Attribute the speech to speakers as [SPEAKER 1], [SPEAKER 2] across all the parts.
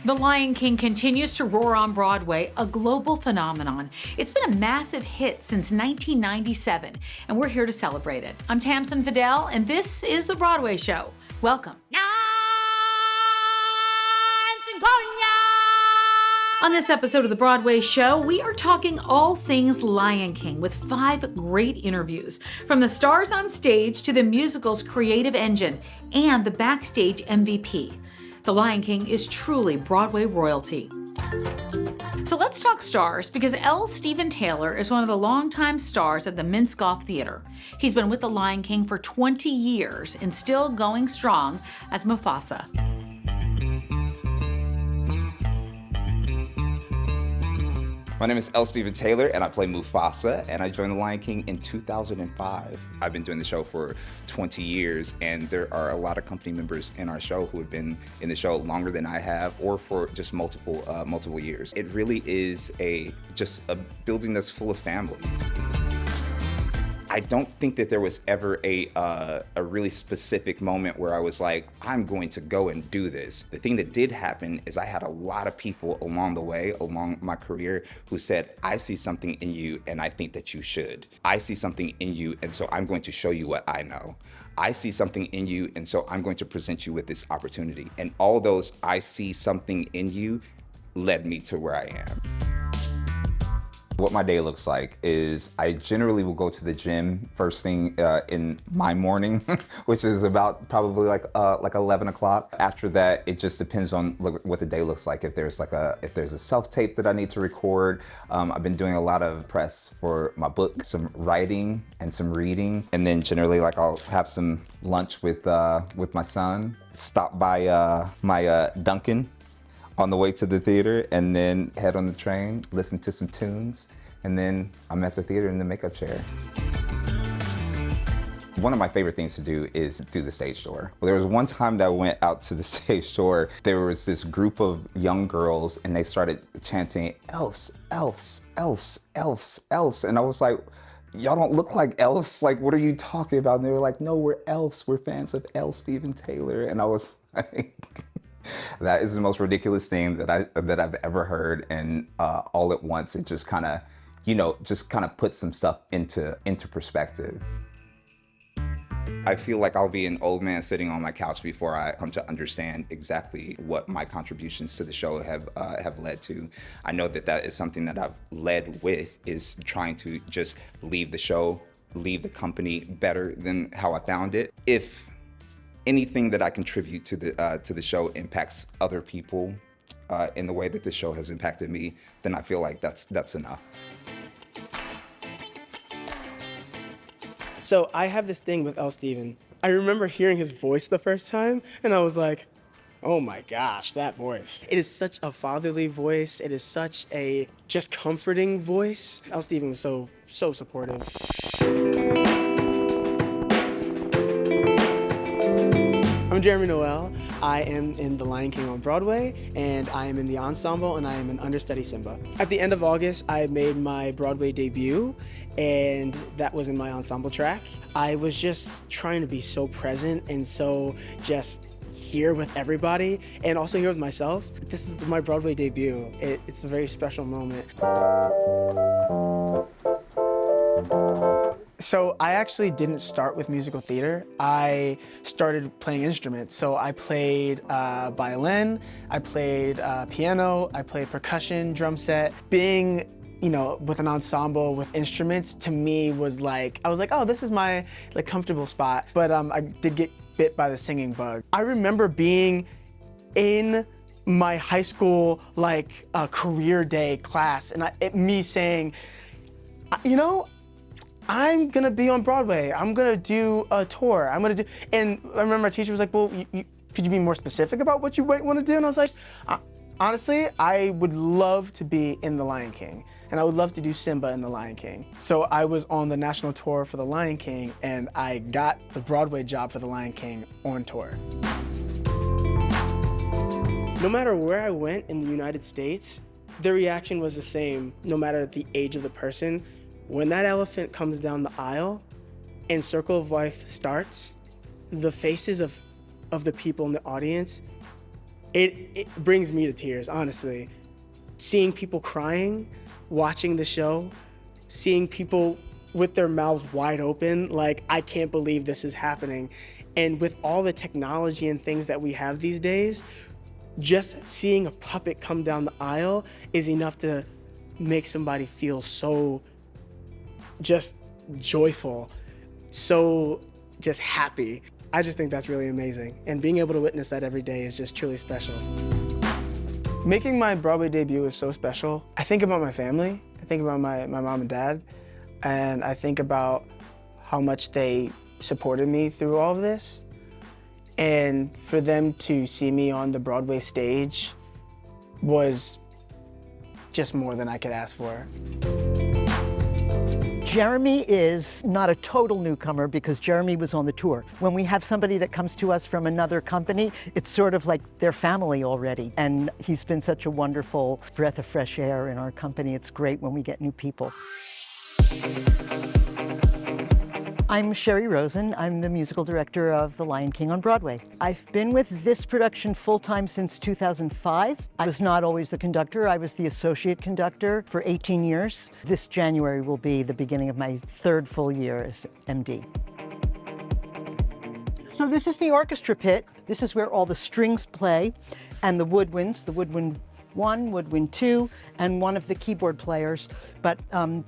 [SPEAKER 1] The Lion King continues to roar on Broadway, a global phenomenon. It's been a massive hit since 1997, and we're here to celebrate it. I'm Tamsin Fidel, and this is The Broadway Show. Welcome. On this episode of The Broadway Show, we are talking all things Lion King with 5 great interviews, from the stars on stage to the musical's creative engine and the backstage MVP. The Lion King is truly Broadway royalty. So let's talk stars, because L. Steven Taylor is one of the longtime stars at the Minskoff Theater. He's been with The Lion King for 20 years and still going strong as Mufasa.
[SPEAKER 2] My name is L. Steven Taylor, and I play Mufasa, and I joined The Lion King in 2005. I've been doing the show for 20 years, and there are a lot of company members in our show who have been in the show longer than I have, or for just multiple years. It really is just a building that's full of family. I don't think that there was ever a really specific moment where I was like, I'm going to go and do this. The thing that did happen is I had a lot of people along the way, along my career, who said, I see something in you and I think that you should. I see something in you and so I'm going to show you what I know. I see something in you and so I'm going to present you with this opportunity. And all those I see something in you led me to where I am. What my day looks like is I generally will go to the gym first thing in my morning, which is about probably like 11 o'clock. After that, it just depends on what the day looks like. If there's a self-tape that I need to record, I've been doing a lot of press for my book, some writing and some reading, and then generally I'll have some lunch with my son, stop by my Dunkin' on the way to the theater, and then head on the train, listen to some tunes, and then I'm at the theater in the makeup chair. One of my favorite things to do is do the stage door. Well, there was one time that I went out to the stage door, there was this group of young girls and they started chanting, elves, elves, elves, elves, elves. And I was like, y'all don't look like elves. Like, what are you talking about? And they were like, no, we're elves. We're fans of L. Steven Taylor. And I was like, that is the most ridiculous thing that I've ever heard, and all at once it just kind of puts some stuff into perspective. I feel like I'll be an old man sitting on my couch before I come to understand exactly what my contributions to the show have led to. I know that is something that I've led with, is trying to just leave the show, leave the company better than how I found it. If anything that I contribute to the show impacts other people in the way that the show has impacted me, then I feel like that's enough.
[SPEAKER 3] So I have this thing with L. Steven. I remember hearing his voice the first time, and I was like, oh my gosh, that voice. It is such a fatherly voice. It is such a just comforting voice. L. Steven was so supportive. I'm Jeremy Noel. I am in The Lion King on Broadway, and I am in the ensemble, and I am an understudy Simba. At the end of August, I made my Broadway debut, and that was in my ensemble track. I was just trying to be so present and so just here with everybody, and also here with myself. This is my Broadway debut. It's a very special moment. So I actually didn't start with musical theater. I started playing instruments. So I played violin, I played piano, I played percussion, drum set. Being, with an ensemble with instruments, to me was like, I was like, oh, this is my comfortable spot. But I did get bit by the singing bug. I remember being in my high school career day class, and me saying, I'm gonna be on Broadway. I'm gonna do a tour. And I remember my teacher was like, well, could you be more specific about what you might want to do? And I was like, honestly, I would love to be in The Lion King, and I would love to do Simba in The Lion King. So I was on the national tour for The Lion King, and I got the Broadway job for The Lion King on tour. No matter where I went in the United States, the reaction was the same, no matter the age of the person. When that elephant comes down the aisle and Circle of Life starts, the faces of the people in the audience, it brings me to tears, honestly. Seeing people crying, watching the show, seeing people with their mouths wide open, like, I can't believe this is happening. And with all the technology and things that we have these days, just seeing a puppet come down the aisle is enough to make somebody feel so just joyful, so just happy. I just think that's really amazing. And being able to witness that every day is just truly special. Making my Broadway debut is so special. I think about my family. I think about my mom and dad. And I think about how much they supported me through all of this. And for them to see me on the Broadway stage was just more than I could ask for.
[SPEAKER 4] Jeremy is not a total newcomer because Jeremy was on the tour. When we have somebody that comes to us from another company, it's sort of like their family already. And he's been such a wonderful breath of fresh air in our company. It's great when we get new people. I'm Cherie Rosen. I'm the musical director of The Lion King on Broadway. I've been with this production full-time since 2005. I was not always the conductor. I was the associate conductor for 18 years. This January will be the beginning of my third full year as MD. So this is the orchestra pit. This is where all the strings play and the woodwinds, the woodwind 1, woodwind 2, and one of the keyboard players. But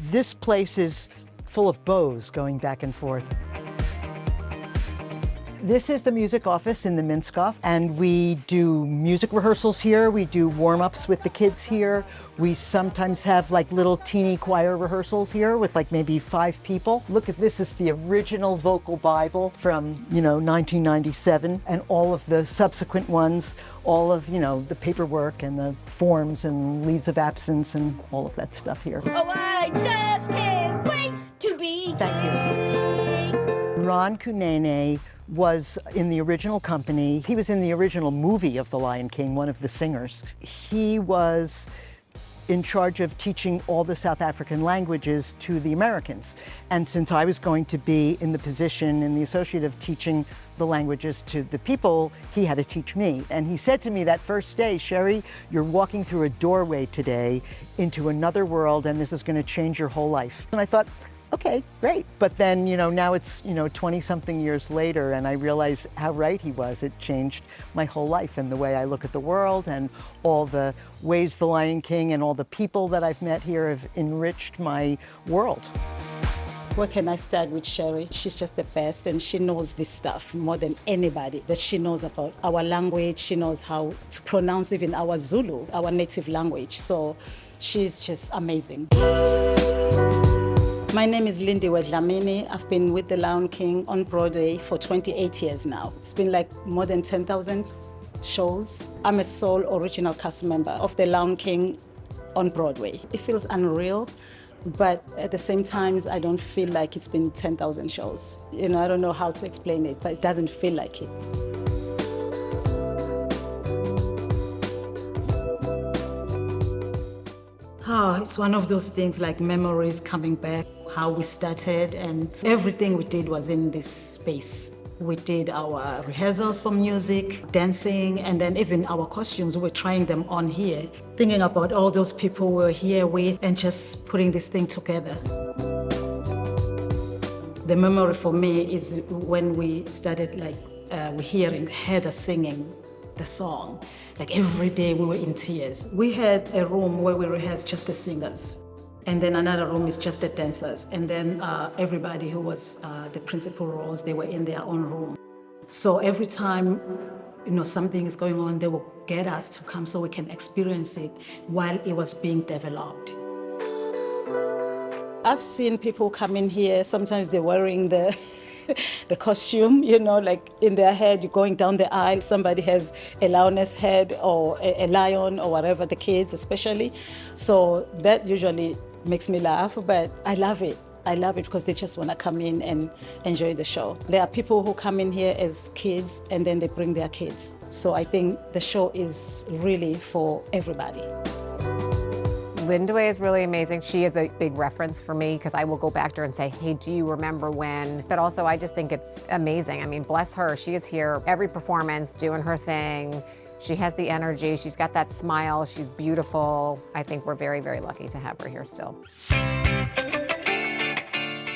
[SPEAKER 4] this place is full of bows going back and forth. This is the music office in the Minskoff, and we do music rehearsals here. We do warm-ups with the kids here. We sometimes have like little teeny choir rehearsals here with like maybe 5 people. Look at this, is the original vocal Bible from, 1997, and all of the subsequent ones, all of, the paperwork and the forms and leaves of absence and all of that stuff here.
[SPEAKER 5] Oh, I just can't wait to be
[SPEAKER 4] Thank you. Ron Kunene was in the original company. He was in the original movie of The Lion King, one of the singers. He was in charge of teaching all the South African languages to the Americans. And since I was going to be in the position, in the associate of teaching the languages to the people, he had to teach me. And he said to me that first day, Cherie, you're walking through a doorway today into another world, and this is going to change your whole life. And I thought, okay, great. But then, now it's, 20-something years later, and I realized how right he was. It changed my whole life and the way I look at the world, and all the ways The Lion King and all the people that I've met here have enriched my world.
[SPEAKER 6] Where can I start with Cherie? She's just the best, and she knows this stuff more than anybody, that she knows about our language. She knows how to pronounce even our Zulu, our native language. So she's just amazing. My name is Lindiwe Dlamini. I've been with The Lion King on Broadway for 28 years now. It's been like more than 10,000 shows. I'm a sole original cast member of The Lion King on Broadway. It feels unreal, but at the same time, I don't feel like it's been 10,000 shows. I don't know how to explain it, but it doesn't feel like it. Oh, it's one of those things like memories coming back, how we started, and everything we did was in this space. We did our rehearsals for music, dancing, and then even our costumes, we were trying them on here, thinking about all those people we were here with and just putting this thing together. The memory for me is when we started hearing Heather singing the song. Like every day we were in tears. We had a room where we rehearsed just the singers. And then another room is just the dancers. And then everybody who was the principal roles, they were in their own room. So every time, something is going on, they will get us to come so we can experience it while it was being developed. I've seen people come in here, sometimes they're wearing the costume, like in their head, you're going down the aisle, somebody has a lioness head or a lion or whatever, the kids especially. So that usually makes me laugh, but I love it. I love it because they just want to come in and enjoy the show. There are people who come in here as kids and then they bring their kids. So I think the show is really for everybody.
[SPEAKER 7] Lindiwe is really amazing. She is a big reference for me because I will go back to her and say, hey, do you remember when? But also I just think it's amazing. I mean, bless her, she is here every performance doing her thing. She has the energy, she's got that smile, she's beautiful. I think we're very, very lucky to have her here still.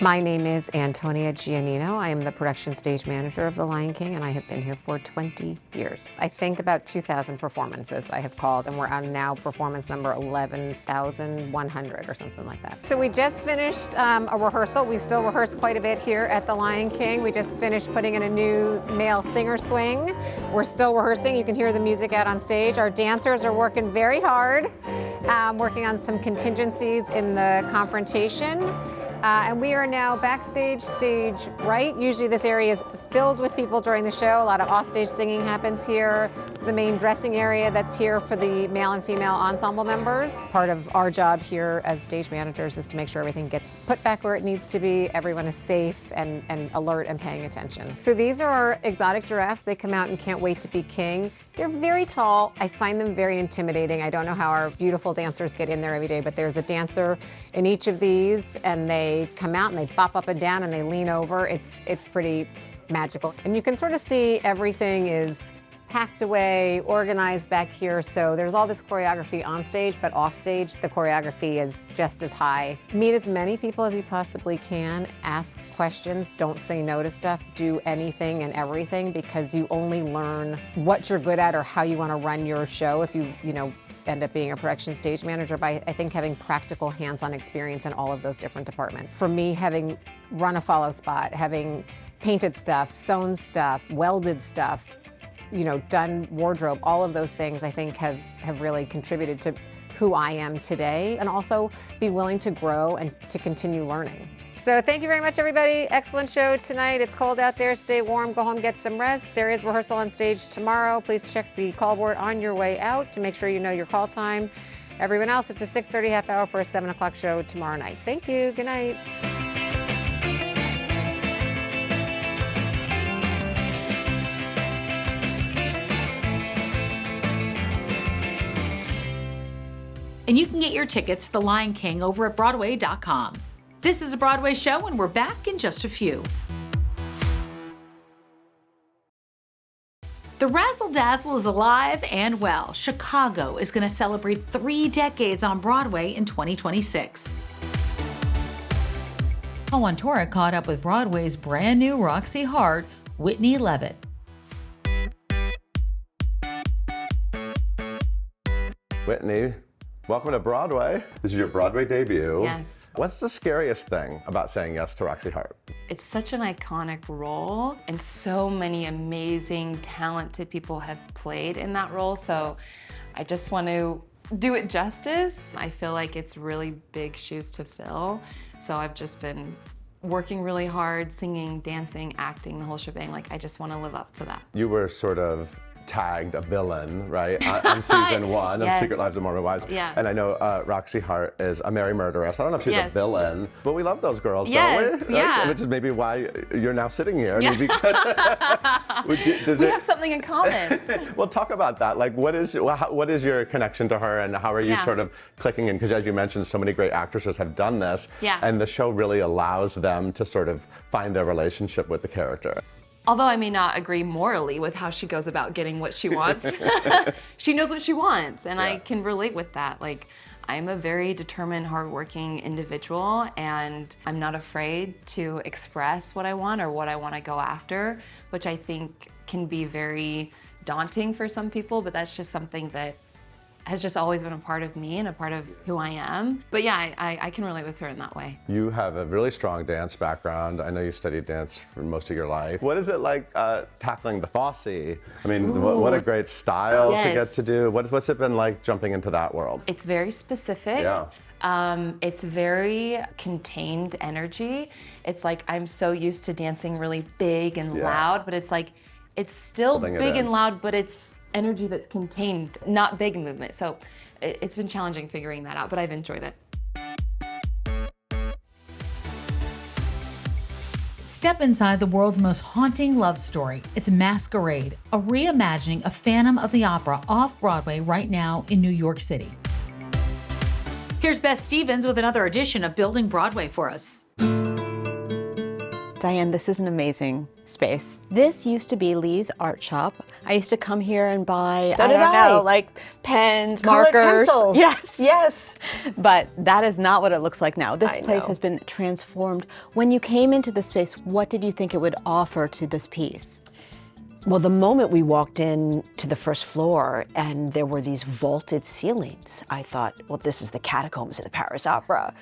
[SPEAKER 7] My name is Antonia Gianino. I am the production stage manager of The Lion King, and I have been here for 20 years. I think about 2,000 performances I have called, and we're on now performance number 11,100 or something like that. So we just finished a rehearsal. We still rehearse quite a bit here at The Lion King. We just finished putting in a new male singer swing. We're still rehearsing. You can hear the music out on stage. Our dancers are working very hard, working on some contingencies in the confrontation. And we are now backstage, stage right. Usually this area is filled with people during the show. A lot of offstage singing happens here. It's the main dressing area that's here for the male and female ensemble members. Part of our job here as stage managers is to make sure everything gets put back where it needs to be. Everyone is safe and alert and paying attention. So these are our exotic giraffes. They come out and can't wait to be king. They're very tall. I find them very intimidating. I don't know how our beautiful dancers get in there every day, but there's a dancer in each of these, and they come out and they bop up and down and they lean over. It's pretty magical. And you can sort of see everything is packed away, organized back here. So there's all this choreography on stage, but off stage, the choreography is just as high. Meet as many people as you possibly can. Ask questions. Don't say no to stuff. Do anything and everything, because you only learn what you're good at or how you want to run your show if you end up being a production stage manager by, I think, having practical hands-on experience in all of those different departments. For me, having run a follow spot, having painted stuff, sewn stuff, welded stuff, done wardrobe, all of those things I think have really contributed to who I am today, and also be willing to grow and to continue learning. So thank you very much, everybody. Excellent show tonight. It's cold out there. Stay warm. Go home, get some rest. There is rehearsal on stage tomorrow. Please check the call board on your way out to make sure you know your call time. Everyone else, it's a 6:30 half hour for a 7 o'clock show tomorrow night. Thank you. Good night.
[SPEAKER 1] And you can get your tickets to The Lion King over at Broadway.com. This is a Broadway show, and we're back in just a few. The Razzle Dazzle is alive and well. Chicago is going to celebrate 3 decades on Broadway in 2026. Paul Wontorek caught up with Broadway's brand new Roxy Hart, Whitney Leavitt.
[SPEAKER 8] Whitney, welcome to Broadway. This is your Broadway debut.
[SPEAKER 9] Yes.
[SPEAKER 8] What's the scariest thing about saying yes to Roxy Hart?
[SPEAKER 9] It's such an iconic role, and so many amazing, talented people have played in that role, so I just want to do it justice. I feel like it's really big shoes to fill, so I've just been working really hard, singing, dancing, acting, the whole shebang. Like, I just want to live up to that.
[SPEAKER 8] You were sort of tagged a villain, right, on season 1 of
[SPEAKER 9] Yes.
[SPEAKER 8] Secret Lives of Mormon Wives.
[SPEAKER 9] Yeah.
[SPEAKER 8] And I know Roxy Hart is a Mary Murderess. I don't know if she's
[SPEAKER 9] Yes.
[SPEAKER 8] a villain, but we love those girls,
[SPEAKER 9] Yes,
[SPEAKER 8] don't we?
[SPEAKER 9] yeah.
[SPEAKER 8] Which is maybe why you're now sitting here. I mean, because
[SPEAKER 9] We have something in common.
[SPEAKER 8] Well, talk about that. Like, what is your connection to her, and how are you
[SPEAKER 9] Yeah.
[SPEAKER 8] sort of clicking in? Because as you mentioned, so many great actresses have done this,
[SPEAKER 9] Yeah.
[SPEAKER 8] and the show really allows them to sort of find their relationship with the character.
[SPEAKER 9] Although I may not agree morally with how she goes about getting what she wants, she knows what she wants, and I can relate with that. Like, I'm a very determined, hardworking individual, and I'm not afraid to express what I want or what I want to go after, which I think can be very daunting for some people, but that's just something that has just always been a part of me and a part of who I am. But yeah, I can relate with her in that way.
[SPEAKER 8] You have a really strong dance background. I know you studied dance for most of your life. What is it like tackling the Fosse? I mean, what a great style to get
[SPEAKER 9] Yes.
[SPEAKER 8] to do. What's it been like jumping into that world?
[SPEAKER 9] It's very specific.
[SPEAKER 8] Yeah.
[SPEAKER 9] It's very contained energy. It's like I'm so used to dancing really big and loud, but it's like, it's still
[SPEAKER 8] Holding it
[SPEAKER 9] big
[SPEAKER 8] in.
[SPEAKER 9] and loud, but it's energy that's contained, not big movement. So it's been challenging figuring that out, but I've enjoyed it.
[SPEAKER 1] Step inside the world's most haunting love story. It's Masquerade, a reimagining of Phantom of the Opera off-Broadway right now in New York City. Here's Beth Stevens with another edition of Building Broadway for us.
[SPEAKER 10] Diane, this is an amazing space. This used to be Lee's art shop. I used to come here and buy,
[SPEAKER 11] So
[SPEAKER 10] I
[SPEAKER 11] did
[SPEAKER 10] don't
[SPEAKER 11] I.
[SPEAKER 10] know, like pens,
[SPEAKER 11] Colored
[SPEAKER 10] markers.
[SPEAKER 11] pencils.
[SPEAKER 10] Yes.
[SPEAKER 11] Yes.
[SPEAKER 10] But that is not what it looks like now. This
[SPEAKER 11] I
[SPEAKER 10] place
[SPEAKER 11] know.
[SPEAKER 10] has been transformed. When you came into the space, what did you think it would offer to this piece?
[SPEAKER 11] Well, the moment we walked in to the first floor and there were these vaulted ceilings, I thought, well, this is the catacombs of the Paris Opera.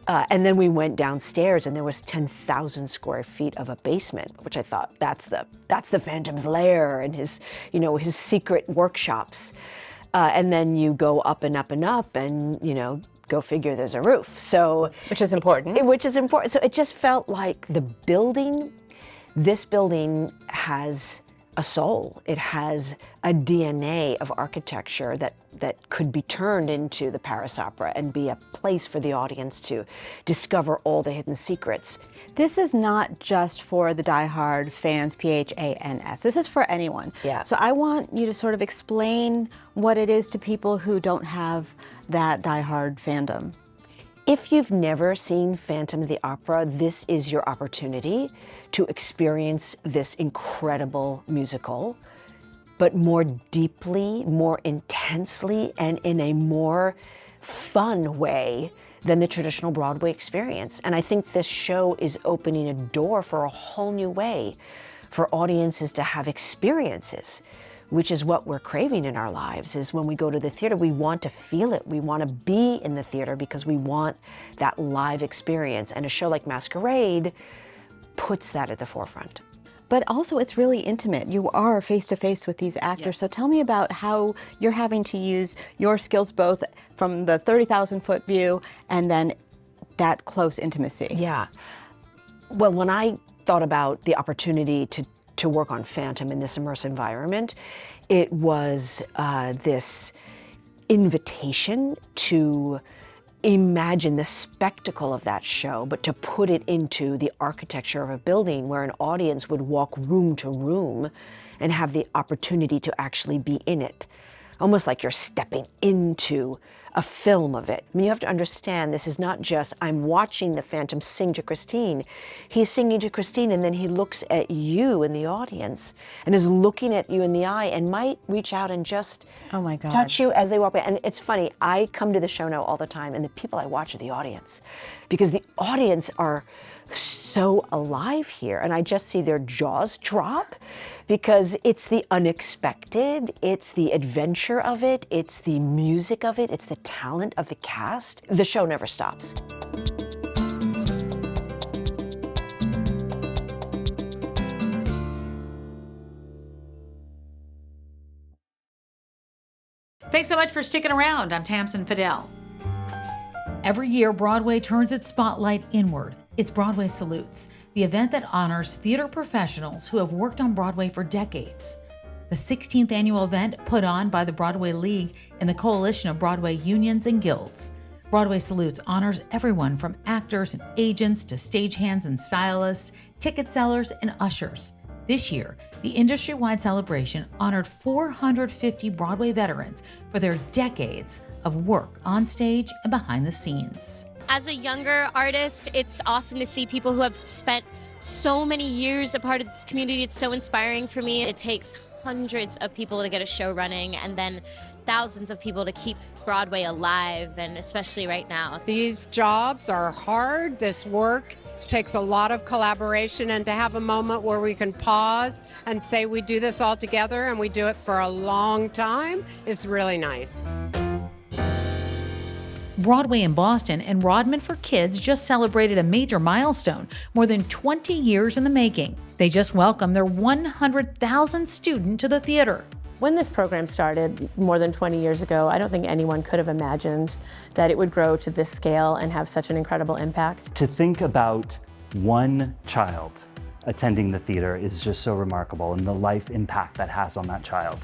[SPEAKER 11] And then we went downstairs and there was 10,000 square feet of a basement, which I thought that's the Phantom's lair and his, you know, his secret workshops. And then you go up and up and up and, you know, go figure there's a roof. So,
[SPEAKER 10] Which is important.
[SPEAKER 11] which is important. So it just felt like the building, this building has a soul. It has a DNA of architecture that could be turned into the Paris Opera and be a place for the audience to discover all the hidden secrets.
[SPEAKER 10] This is not just for the diehard fans, PHANS. This is for anyone.
[SPEAKER 11] Yeah.
[SPEAKER 10] So I want you to sort of explain what it is to people who don't have that diehard fandom.
[SPEAKER 11] If you've never seen Phantom of the Opera, this is your opportunity to experience this incredible musical, but more deeply, more intensely, and in a more fun way than the traditional Broadway experience. And I think this show is opening a door for a whole new way for audiences to have experiences, which is what we're craving in our lives. Is when we go to the theater, we want to feel it. We want to be in the theater because we want that live experience. And a show like Masquerade puts that at the forefront.
[SPEAKER 10] But also it's really intimate. You are face to face with these actors.
[SPEAKER 11] Yes.
[SPEAKER 10] So tell me about how you're having to use your skills both from the 30,000 foot view and then that close intimacy.
[SPEAKER 11] Yeah. Well, when I thought about the opportunity to work on Phantom in this immersive environment, it was this invitation to imagine the spectacle of that show, but to put it into the architecture of a building where an audience would walk room to room and have the opportunity to actually be in it. Almost like you're stepping into a film of it. I mean, you have to understand, this is not just, I'm watching the Phantom sing to Christine. He's singing to Christine and then he looks at you in the audience and is looking at you in the eye and might reach out and just
[SPEAKER 10] Oh my God.
[SPEAKER 11] touch you as they walk by. And it's funny, I come to the show now all the time and the people I watch are the audience because the audience are so alive here and I just see their jaws drop because it's the unexpected, it's the adventure of it, it's the music of it, it's the talent of the cast. The show never stops.
[SPEAKER 1] Thanks so much for sticking around. I'm Tamsin Fidel. Every year, Broadway turns its spotlight inward. It's Broadway Salutes, the event that honors theater professionals who have worked on Broadway for decades. The 16th annual event put on by the Broadway League and the Coalition of Broadway Unions and Guilds. Broadway Salutes honors everyone from actors and agents to stagehands and stylists, ticket sellers and ushers. This year, the industry-wide celebration honored 450 Broadway veterans for their decades of work on stage and behind the scenes.
[SPEAKER 12] As a younger artist, it's awesome to see people who have spent so many years a part of this community. It's so inspiring for me. It takes hundreds of people to get a show running and then thousands of people to keep Broadway alive, and especially right now.
[SPEAKER 13] These jobs are hard. This work takes a lot of collaboration, and to have a moment where we can pause and say we do this all together and we do it for a long time is really nice.
[SPEAKER 1] Broadway in Boston and Rodman for Kids just celebrated a major milestone, more than 20 years in the making. They just welcomed their 100,000th student to the theater.
[SPEAKER 14] When this program started more than 20 years ago, I don't think anyone could have imagined that it would grow to this scale and have such an incredible impact.
[SPEAKER 15] To think about one child attending the theater is just so remarkable, and the life impact that has on that child.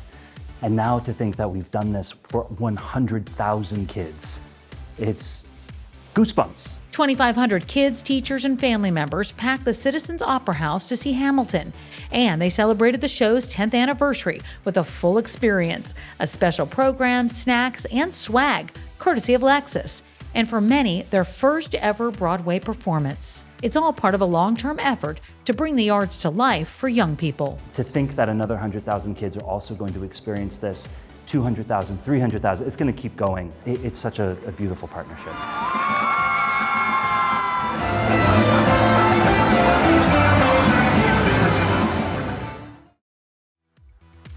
[SPEAKER 15] And now to think that we've done this for 100,000 kids, it's goosebumps. 2,500 kids, teachers, and family members packed the Citizens Opera House to see Hamilton. And they celebrated the show's 10th anniversary with a full experience, a special program, snacks, and swag, courtesy of Lexus. And for many, their first ever Broadway performance.
[SPEAKER 1] It's all part of a long-term effort to bring the arts to life for young people.
[SPEAKER 15] To think that another 100,000 kids are also going to experience this, 200,000, 300,000, it's going to keep going. It's such a beautiful partnership.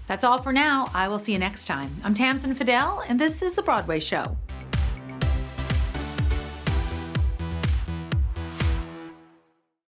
[SPEAKER 1] That's all for now. I will see you next time. I'm Tamsin Fidel, and this is The Broadway Show.